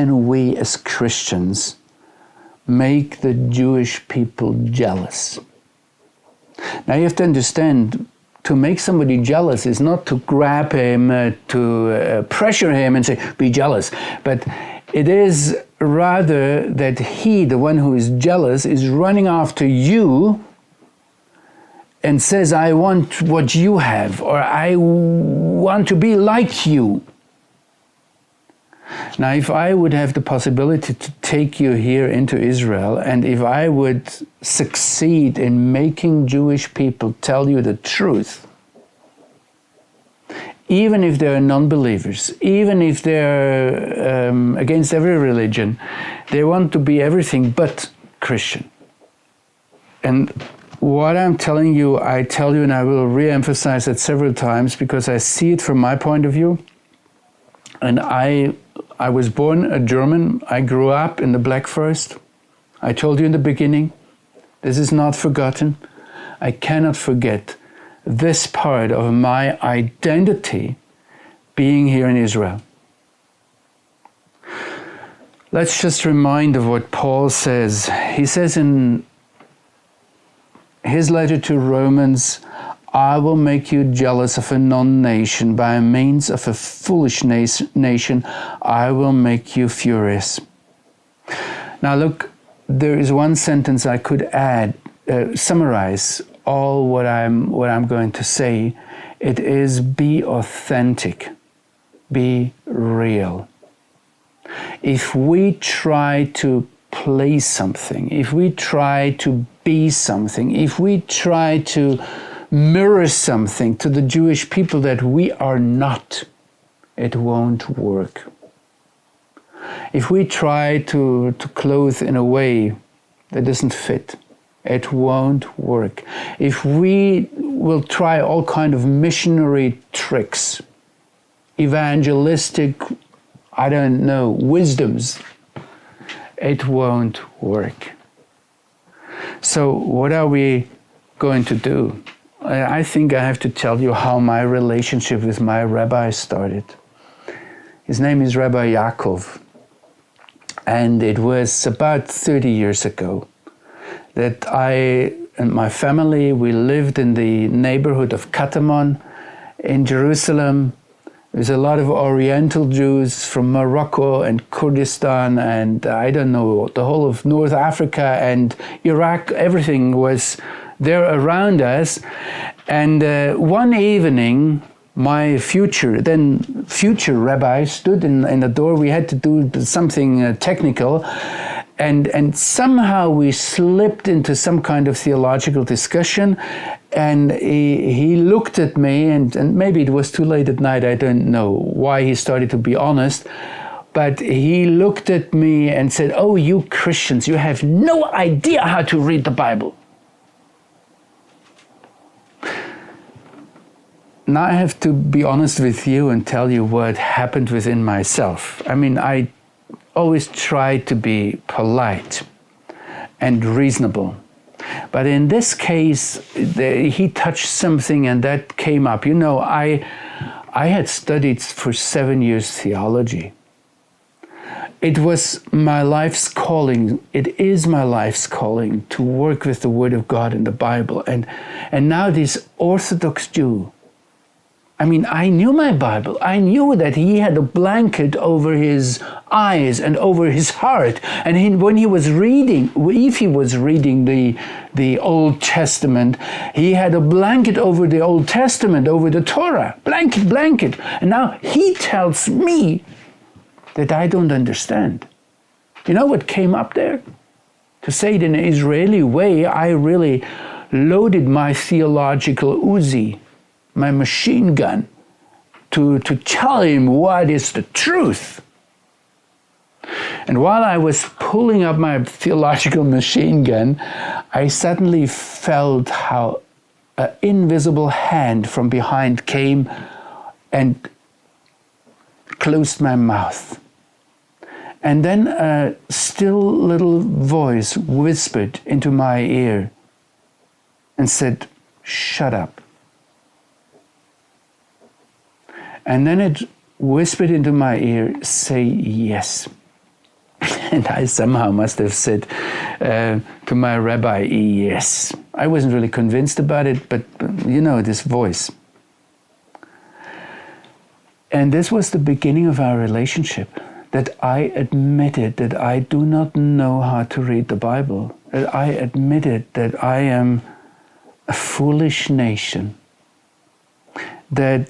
can we as Christians make the Jewish people jealous? Now you have to understand, to make somebody jealous is not to grab him, to pressure him and say, be jealous. But it is rather that he, the one who is jealous, is running after you and says, I want what you have, or I want to be like you. Now, if I would have the possibility to take you here into Israel, and if I would succeed in making Jewish people tell you the truth, even if they're non-believers, even if they're against every religion, they want to be everything but Christian. And what I'm telling you, I tell you, and I will re-emphasize it several times because I see it from my point of view. And I was born a German. I grew up in the Black Forest. I told you in the beginning, this is not forgotten. I cannot forget this part of my identity being here in Israel. Let's just remind of what Paul says. He says in his letter to Romans, I will make you jealous of a non-nation. By means of a foolish nation, I will make you furious. Now look, there is one sentence I could add, summarize all what I'm going to say. It is be authentic, be real. If we try to play something, if we try to be something, if we try to mirror something to the Jewish people that we are not, it won't work. If we try to clothe in a way that doesn't fit, it won't work. If we will try all kind of missionary tricks, evangelistic, I don't know, wisdoms, it won't work. So what are we going to do? I think I have to tell you how my relationship with my rabbi started. His name is Rabbi Yaakov. And it was about 30 years ago that I and my family, we lived in the neighborhood of Katamon in Jerusalem. There's a lot of Oriental Jews from Morocco and Kurdistan and I don't know, the whole of North Africa and Iraq. Everything was there around us. And one evening, my future rabbi stood in the door. We had to do something technical. And somehow we slipped into some kind of theological discussion. And he looked at me, and maybe it was too late at night, I don't know why he started to be honest, but he looked at me and said, oh, you Christians, you have no idea how to read the Bible. Now I have to be honest with you and tell you what happened within myself. I mean, I always try to be polite and reasonable. But in this case, he touched something and that came up. You know, I had studied for 7 years theology. It was my life's calling. It is my life's calling to work with the Word of God in the Bible. And now this Orthodox Jew, I mean, I knew my Bible. I knew that he had a blanket over his eyes and over his heart. And when he was reading, if he was reading the Old Testament, he had a blanket over the Old Testament, over the Torah. Blanket. And now he tells me that I don't understand. You know what came up there? To say it in an Israeli way, I really loaded my theological Uzi, my machine gun, to tell him what is the truth. And while I was pulling up my theological machine gun, I suddenly felt how an invisible hand from behind came and closed my mouth. And then a still little voice whispered into my ear and said, shut up. And then it whispered into my ear, say yes. And I somehow must have said to my rabbi, yes. I wasn't really convinced about it, but this voice. And this was the beginning of our relationship, that I admitted that I do not know how to read the Bible, that I admitted that I am a foolish nation. Then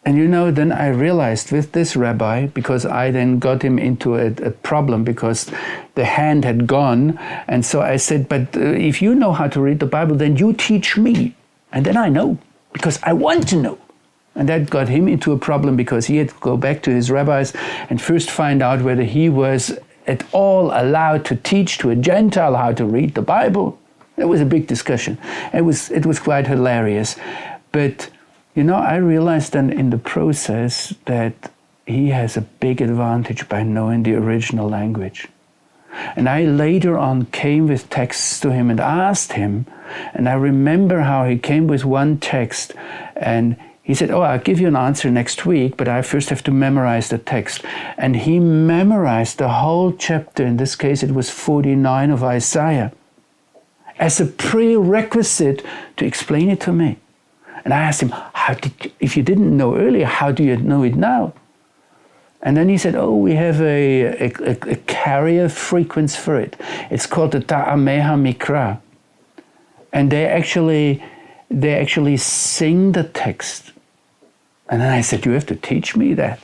I realized with this rabbi, because I then got him into a problem because the hand had gone. And so I said, but if you know how to read the Bible, then you teach me. And then I know, because I want to know. And that got him into a problem because he had to go back to his rabbis and first find out whether he was at all allowed to teach to a Gentile how to read the Bible. It was a big discussion. It was quite hilarious. But, I realized then in the process that he has a big advantage by knowing the original language. And I later on came with texts to him and asked him, and I remember how he came with one text and he said, I'll give you an answer next week, but I first have to memorize the text. And he memorized the whole chapter, in this case it was 49 of Isaiah, as a prerequisite to explain it to me. And I asked him, if you didn't know earlier, how do you know it now? And then he said, we have a carrier frequency for it. It's called the Ta'ameha Mikra. And they actually sing the text. And then I said, you have to teach me that.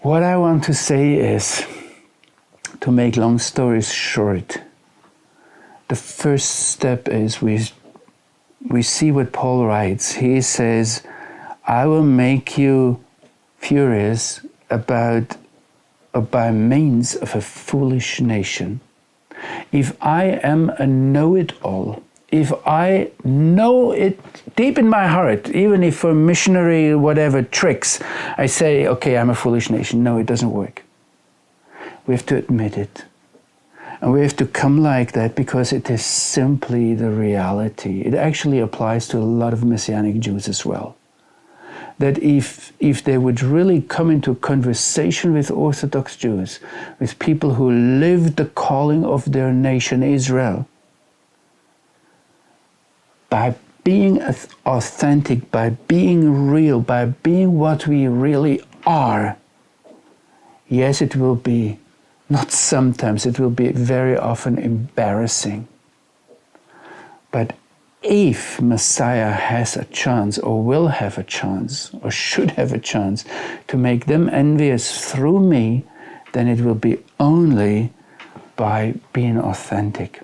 What I want to say is, to make long stories short, the first step is we see what Paul writes. He says, I will make you furious by means of a foolish nation. If I am a know-it-all, if I know it deep in my heart, even if for missionary whatever tricks, I say, okay, I'm a foolish nation. No, it doesn't work. We have to admit it. And we have to come like that because it is simply the reality. It actually applies to a lot of Messianic Jews as well. That if they would really come into conversation with Orthodox Jews, with people who lived the calling of their nation Israel, by being authentic, by being real, by being what we really are, yes, it will be, not sometimes, it will be very often embarrassing. But if Messiah has a chance, or will have a chance, or should have a chance to make them envious through me, then it will be only by being authentic.